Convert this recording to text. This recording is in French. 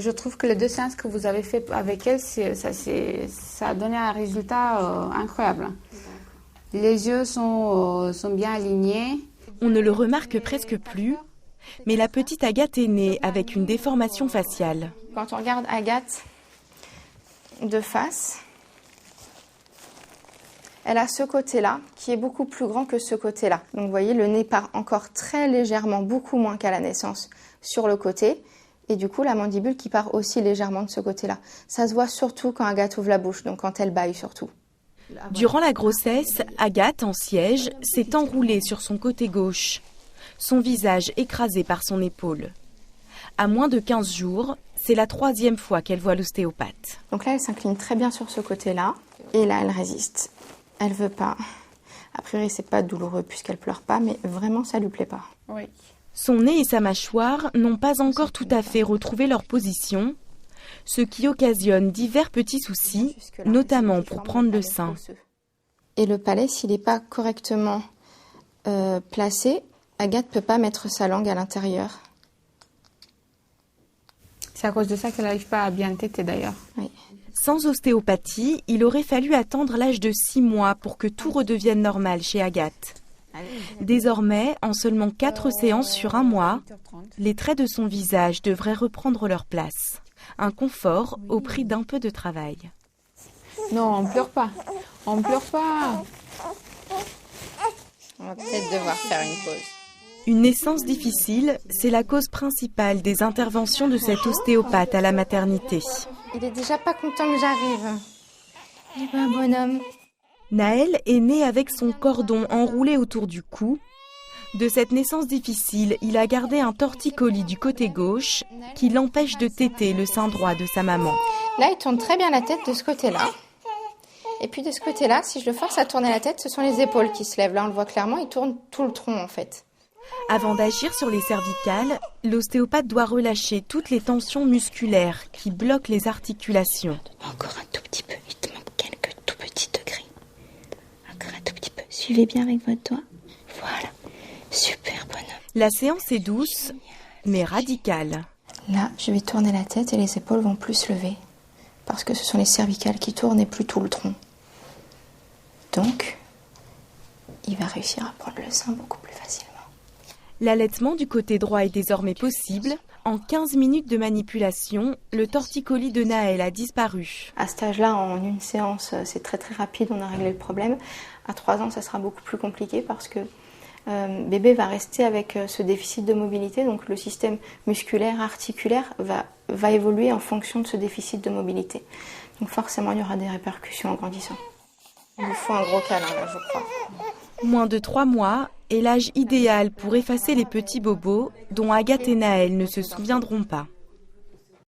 Je trouve que les 2 séances que vous avez fait avec elle, ça a donné un résultat incroyable. Les yeux sont bien alignés. On ne le remarque presque plus, mais la petite Agathe est née avec une déformation faciale. Quand on regarde Agathe de face, elle a ce côté-là qui est beaucoup plus grand que ce côté-là. Donc vous voyez, le nez part encore très légèrement, beaucoup moins qu'à la naissance, sur le côté. Et du coup, la mandibule qui part aussi légèrement de ce côté-là. Ça se voit surtout quand Agathe ouvre la bouche, donc quand elle bâille surtout. Durant la grossesse, Agathe, en siège, s'est enroulée sur son côté gauche, son visage écrasé par son épaule. À moins de 15 jours, c'est la 3e fois qu'elle voit l'ostéopathe. Donc là, elle s'incline très bien sur ce côté-là. Et là, elle résiste. Elle veut pas. A priori, c'est pas douloureux puisqu'elle pleure pas, mais vraiment, ça lui plaît pas. Oui. Son nez et sa mâchoire n'ont pas encore tout à fait retrouvé leur position, ce qui occasionne divers petits soucis, notamment pour prendre le sein. Et le palais, s'il n'est pas correctement placé, Agathe ne peut pas mettre sa langue à l'intérieur. C'est à cause de ça qu'elle n'arrive pas à bien téter d'ailleurs. Oui. Sans ostéopathie, il aurait fallu attendre l'âge de 6 mois pour que tout redevienne normal chez Agathe. Désormais, en seulement 4 séances sur un mois, les traits de son visage devraient reprendre leur place. Un confort au prix d'un peu de travail. Non, on pleure pas. On pleure pas. On va peut-être devoir faire une pause. Une naissance difficile, c'est la cause principale des interventions de cet ostéopathe à la maternité. Il est déjà pas content que j'arrive. Il est un bonhomme. Naël est né avec son cordon enroulé autour du cou. De cette naissance difficile, il a gardé un torticolis du côté gauche qui l'empêche de téter le sein droit de sa maman. Là, il tourne très bien la tête de ce côté-là. Et puis de ce côté-là, si je le force à tourner la tête, ce sont les épaules qui se lèvent. Là, on le voit clairement, il tourne tout le tronc en fait. Avant d'agir sur les cervicales, l'ostéopathe doit relâcher toutes les tensions musculaires qui bloquent les articulations. Encore un tout petit peu, il te manque quelques tout petits degrés. Encore un tout petit peu. Suivez bien avec votre doigt. Voilà. Super bonhomme. La séance est douce, mais radicale. Là, je vais tourner la tête et les épaules vont plus se lever. Parce que ce sont les cervicales qui tournent et plus tout le tronc. Donc, il va réussir à prendre le sein beaucoup plus facilement. L'allaitement du côté droit est désormais possible. En 15 minutes de manipulation, le torticolis de Naël a disparu. À cet âge-là, en une séance, c'est très très rapide, on a réglé le problème. À 3 ans, ça sera beaucoup plus compliqué parce que bébé va rester avec ce déficit de mobilité. Donc le système musculaire, articulaire va évoluer en fonction de ce déficit de mobilité. Donc forcément, il y aura des répercussions en grandissant. Il vous faut un gros câlin là, je crois. Moins de 3 mois est l'âge idéal pour effacer les petits bobos dont Agathe et Naël ne se souviendront pas.